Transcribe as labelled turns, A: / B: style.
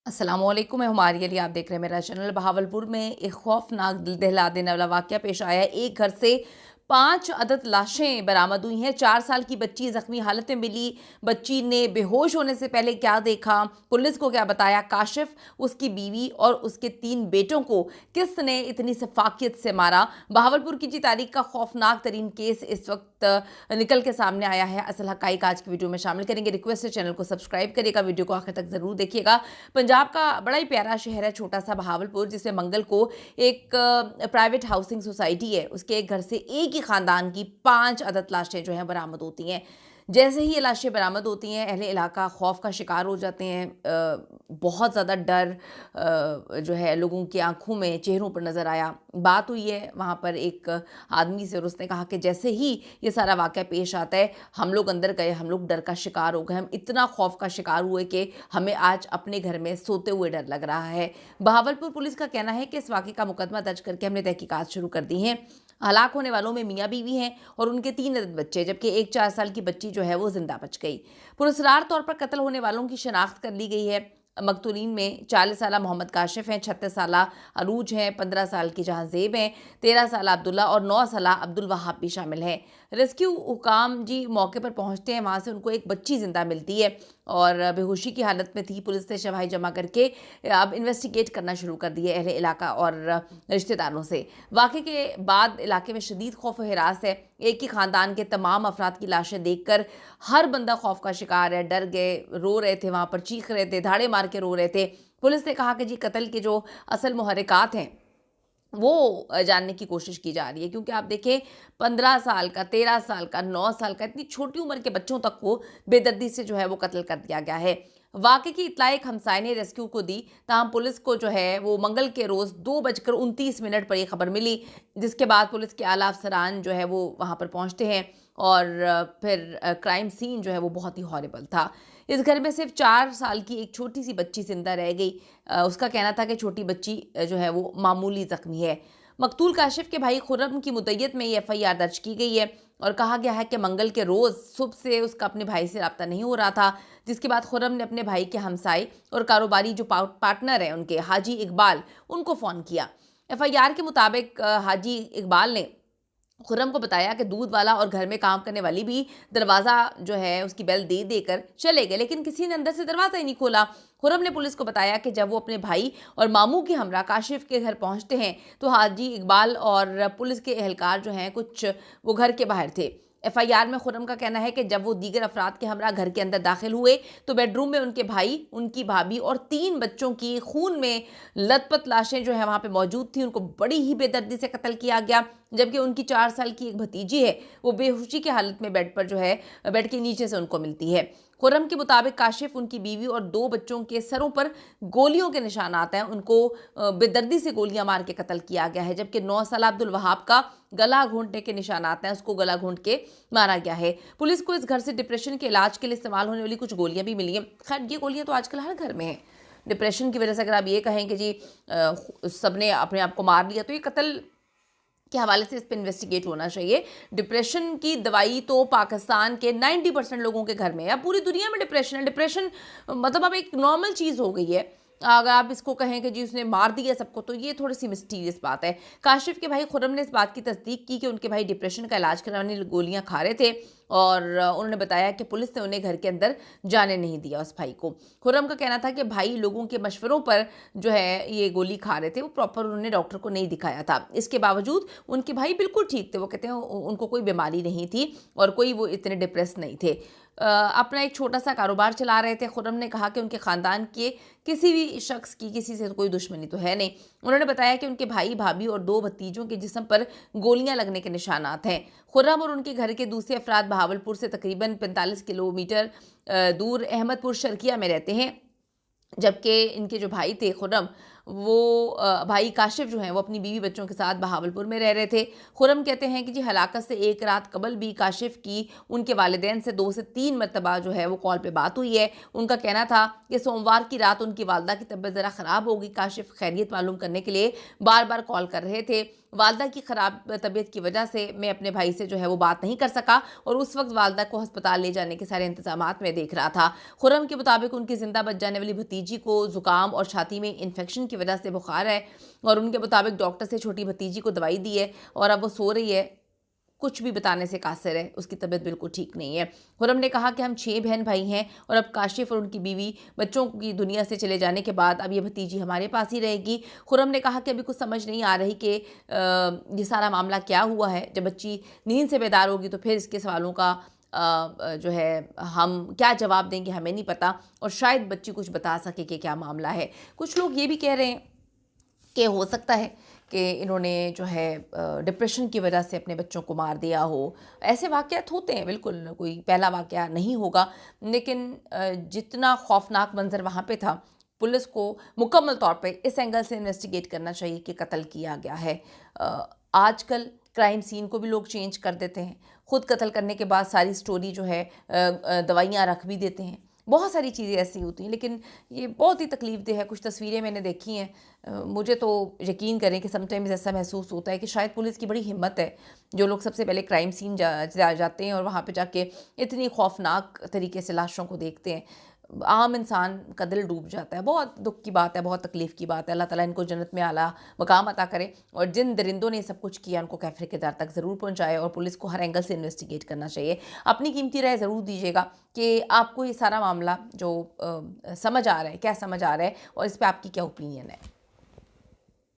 A: السلام علیکم، میں ہماری علی، آپ دیکھ رہے ہیں میرا چینل۔ بہاولپور میں ایک خوفناک دل دہلا دینے والا واقعہ پیش آیا ہے۔ ایک گھر سے 5 عدد لاشیں برآمد ہوئی ہیں۔ 4 سال کی بچی زخمی حالت میں ملی۔ بچی نے بے ہوش ہونے سے پہلے کیا دیکھا، پولیس کو کیا بتایا، کاشف، اس کی بیوی اور اس کے 3 بیٹوں کو کس نے اتنی سفاکیت سے مارا۔ بہاولپور کی تاریخ کا خوفناک ترین کیس اس وقت نکل کے سامنے آیا ہے۔ اصل حقائق آج کی ویڈیو میں شامل کریں گے۔ ریکویسٹ ہے چینل کو سبسکرائب کرے گا، ویڈیو کو آخر تک ضرور دیکھیے گا۔ پنجاب کا بڑا ہی پیارا شہر ہے چھوٹا سا بہاولپور، جس میں منگل کو ایک پرائیویٹ ہاؤسنگ سوسائٹی ہے، اس کے ایک گھر سے ایک ہی خاندان کی 5 عدد لاشیں جو ہیں برآمد ہوتی ہیں۔ جیسے ہی یہ لاشیں برآمد ہوتی ہیں، اہل علاقہ خوف کا شکار ہو جاتے ہیں۔ بہت زیادہ ڈر جو ہے لوگوں کی آنکھوں میں، چہروں پر نظر آیا۔ بات ہوئی ہے وہاں پر ایک آدمی سے اور اس نے کہا کہ جیسے ہی یہ سارا واقعہ پیش آتا ہے، ہم لوگ اندر گئے، ہم لوگ ڈر کا شکار ہو گئے، ہم اتنا خوف کا شکار ہوئے کہ ہمیں آج اپنے گھر میں سوتے ہوئے ڈر لگ رہا ہے۔ بہاولپور پولیس کا کہنا ہے کہ اس واقعے کا مقدمہ درج کر کے ہم نے تحقیقات شروع کر دی ہیں۔ ہلاک ہونے والوں میں میاں بیوی ہیں اور ان کے 3 عدد بچے، جبکہ ایک 4 سال کی بچی جو ہے وہ زندہ بچ گئی۔ پراسرار طور پر قتل ہونے والوں کی شناخت کر لی گئی ہے۔ مقتولین میں 40 سالہ محمد کاشف ہیں، 36 سالہ عروج ہیں، 15 سال کی جہاں زیب ہیں، 13 سالہ عبداللہ اور 9 سالہ عبدالوہاب بھی شامل ہیں۔ ریسکیو حکام موقع پر پہنچتے ہیں، وہاں سے ان کو ایک بچی زندہ ملتی ہے اور بے ہوشی کی حالت میں تھی۔ پولیس نے شواہد جمع کر کے اب انویسٹیگیٹ کرنا شروع کر دی ہے اہل علاقہ اور رشتہ داروں سے۔ واقعے کے بعد علاقے میں شدید خوف و ہراس ہے۔ ایک ہی خاندان کے تمام افراد کی لاشیں دیکھ کر ہر بندہ خوف کا شکار ہے، ڈر گئے، رو رہے تھے، وہاں پر چیخ رہے تھے، دھاڑے مار کے رو رہے تھے۔ پولیس نے کہا کہ قتل کے جو اصل محرکات ہیں وہ جاننے کی کوشش کی جا رہی ہے، کیونکہ آپ دیکھیں 15 سال کا، 13 سال کا، 9 سال کا، اتنی چھوٹی عمر کے بچوں تک کو بے دردی سے جو ہے وہ قتل کر دیا گیا ہے۔ واقعے کی اطلاع ایک ہمسائے نے ریسکیو کو دی، تاہم پولیس کو جو ہے وہ منگل کے روز 2:29 پر یہ خبر ملی، جس کے بعد پولیس کے اعلیٰ افسران جو ہے وہ وہاں پر پہنچتے ہیں اور پھر کرائم سین جو ہے وہ بہت ہی ہاربل تھا۔ اس گھر میں صرف 4 سال کی ایک چھوٹی سی بچی زندہ رہ گئی۔ اس کا کہنا تھا کہ چھوٹی بچی جو ہے وہ معمولی زخمی ہے۔ مقتول کاشف کے بھائی خرم کی مدعیت میں یہ FIR درج کی گئی ہے اور کہا گیا ہے کہ منگل کے روز صبح سے اس کا اپنے بھائی سے رابطہ نہیں ہو رہا تھا، جس کے بعد خرم نے اپنے بھائی کے ہمسائے اور کاروباری جو پارٹنر ہیں ان کے، حاجی اقبال، ان کو فون کیا۔ FIR کے مطابق حاجی اقبال نے خرم کو بتایا کہ دودھ والا اور گھر میں کام کرنے والی بھی دروازہ جو ہے اس کی بیل دے دے کر چلے گئے، لیکن کسی نے اندر سے دروازہ ہی نہیں کھولا۔ خرم نے پولیس کو بتایا کہ جب وہ اپنے بھائی اور ماموں کے ہمراہ کاشف کے گھر پہنچتے ہیں تو حاجی اقبال اور پولیس کے اہلکار جو ہیں کچھ وہ گھر کے باہر تھے۔ FIR میں خرم کا کہنا ہے کہ جب وہ دیگر افراد کے ہمراہ گھر کے اندر داخل ہوئے تو بیڈ روم میں ان کے بھائی، ان کی بھابھی اور 3 بچوں کی خون میں لت پت لاشیں جو ہیں وہاں پہ موجود تھیں۔ ان کو بڑی ہی بے دردی سے قتل کیا گیا، جبکہ ان کی 4 سال کی ایک بھتیجی ہے، وہ بے ہوشی کی حالت میں بیڈ پر جو ہے بیڈ کے نیچے سے ان کو ملتی ہے۔ خرم کے مطابق کاشف، ان کی بیوی اور 2 بچوں کے سروں پر گولیوں کے نشانات ہیں، ان کو بے دردی سے گولیاں مار کے قتل کیا گیا ہے، جبکہ 9 سالہ عبدالوہاب کا گلا گھونٹنے کے نشانات ہیں، اس کو گلا گھونٹ کے مارا گیا ہے۔ پولیس کو اس گھر سے ڈپریشن کے علاج کے لیے استعمال ہونے والی کچھ گولیاں بھی ملی ہیں۔ خیر یہ گولیاں تو آج کل ہر گھر میں ہیں۔ ڈپریشن کی وجہ سے اگر آپ یہ کہیں کہ سب نے اپنے آپ کو مار لیا، تو یہ قتل کے حوالے سے اس پہ انویسٹیگیٹ ہونا چاہیے۔ ڈپریشن کی دوائی تو پاکستان کے 90% لوگوں کے گھر میں ہے، اب پوری دنیا میں ڈپریشن ہے۔ ڈپریشن مطلب اب ایک نارمل چیز ہو گئی ہے۔ اگر آپ اس کو کہیں کہ اس نے مار دیا سب کو، تو یہ تھوڑی سی مسٹیریس بات ہے۔ کاشف کے بھائی خرم نے اس بات کی تصدیق کی کہ ان کے بھائی ڈپریشن کا علاج کرنے والی گولیاں کھا رہے تھے اور انہوں نے بتایا کہ پولیس نے انہیں گھر کے اندر جانے نہیں دیا اس بھائی کو۔ خرم کا کہنا تھا کہ بھائی لوگوں کے مشوروں پر جو ہے یہ گولی کھا رہے تھے، وہ پراپر انہوں نے ڈاکٹر کو نہیں دکھایا تھا۔ اس کے باوجود ان کے بھائی بالکل ٹھیک تھے، وہ کہتے ہیں ان کو کوئی بیماری نہیں تھی اور کوئی وہ اتنے ڈپریس نہیں تھے۔ اپنا ایک چھوٹا سا کاروبار چلا رہے تھے۔ خرم نے کہا کہ ان کے خاندان کے کسی بھی شخص کی کسی سے کوئی دشمنی تو ہے نہیں۔ انہوں نے بتایا کہ ان کے بھائی، بھابھی اور 2 بھتیجوں کے جسم پر گولیاں لگنے کے نشانات ہیں۔ خرم اور ان کے گھر کے دوسرے افراد بہاولپور سے تقریباً 45 کلومیٹر دور احمد پور شرقیہ میں رہتے ہیں، جبکہ ان کے جو بھائی تھے خرم، وہ بھائی کاشف جو ہیں وہ اپنی بیوی بچوں کے ساتھ بہاولپور میں رہ رہے تھے۔ خرم کہتے ہیں کہ جی ہلاکت سے ایک رات قبل بھی کاشف کی ان کے والدین سے 2 سے 3 مرتبہ جو ہے وہ کال پہ بات ہوئی ہے۔ ان کا کہنا تھا کہ سوموار کی رات ان کی والدہ کی طبیعت ذرا خراب ہوگی، کاشف خیریت معلوم کرنے کے لیے بار بار کال کر رہے تھے۔ والدہ کی خراب طبیعت کی وجہ سے میں اپنے بھائی سے جو ہے وہ بات نہیں کر سکا اور اس وقت والدہ کو ہسپتال لے جانے کے سارے انتظامات میں دیکھ رہا تھا۔ خرم کے مطابق ان کی زندہ بچ جانے والی بھتیجی کو زکام اور چھاتی میں انفیکشن کی وجہ سے بخار ہے اور ان کے مطابق ڈاکٹر سے چھوٹی بھتیجی کو دوائی دی ہے اور اب وہ سو رہی ہے، کچھ بھی بتانے سے قاصر ہے، اس کی طبیعت بالکل ٹھیک نہیں ہے۔ خرم نے کہا کہ ہم 6 بہن بھائی ہیں اور اب کاشف اور ان کی بیوی بچوں کی دنیا سے چلے جانے کے بعد اب یہ بھتیجی ہمارے پاس ہی رہے گی۔ خرم نے کہا کہ ابھی کچھ سمجھ نہیں آ رہی کہ یہ سارا معاملہ کیا ہوا ہے۔ جب بچی نیند سے بیدار ہوگی تو پھر اس کے سوالوں کا جو ہے ہم کیا جواب دیں گے ہمیں نہیں پتہ، اور شاید بچی کچھ بتا سکے کہ کیا معاملہ ہے۔ کچھ لوگ یہ بھی کہہ رہے ہیں کہ ہو سکتا ہے کہ انہوں نے جو ہے ڈپریشن کی وجہ سے اپنے بچوں کو مار دیا ہو۔ ایسے واقعات ہوتے ہیں، بالکل کوئی پہلا واقعہ نہیں ہوگا، لیکن جتنا خوفناک منظر وہاں پہ تھا، پولیس کو مکمل طور پہ اس اینگل سے انویسٹیگیٹ کرنا چاہیے کہ قتل کیا گیا ہے۔ آج کل کرائم سین کو بھی لوگ چینج کر دیتے ہیں، خود قتل کرنے کے بعد ساری سٹوری جو ہے دوائیاں رکھ بھی دیتے ہیں، بہت ساری چیزیں ایسی ہوتی ہیں، لیکن یہ بہت ہی تکلیف دہ ہے۔ کچھ تصویریں میں نے دیکھی ہیں، مجھے تو یقین کریں کہ سم ٹائمز ایسا محسوس ہوتا ہے کہ شاید پولیس کی بڑی ہمت ہے، جو لوگ سب سے پہلے کرائم سین جاتے ہیں اور وہاں پہ جا کے اتنی خوفناک طریقے سے لاشوں کو دیکھتے ہیں، عام انسان کا دل ڈوب جاتا ہے۔ بہت دکھ کی بات ہے، بہت تکلیف کی بات ہے۔ اللہ تعالیٰ ان کو جنت میں اعلیٰ مقام عطا کرے اور جن درندوں نے سب کچھ کیا ان کو کیفر کے دار تک ضرور پہنچائے، اور پولیس کو ہر اینگل سے انویسٹیگیٹ کرنا چاہیے۔ اپنی قیمتی رائے ضرور دیجیے گا کہ آپ کو یہ سارا معاملہ جو سمجھ آ رہا ہے، کیا سمجھ آ رہا ہے، اور اس پہ آپ کی کیا اوپینین ہے۔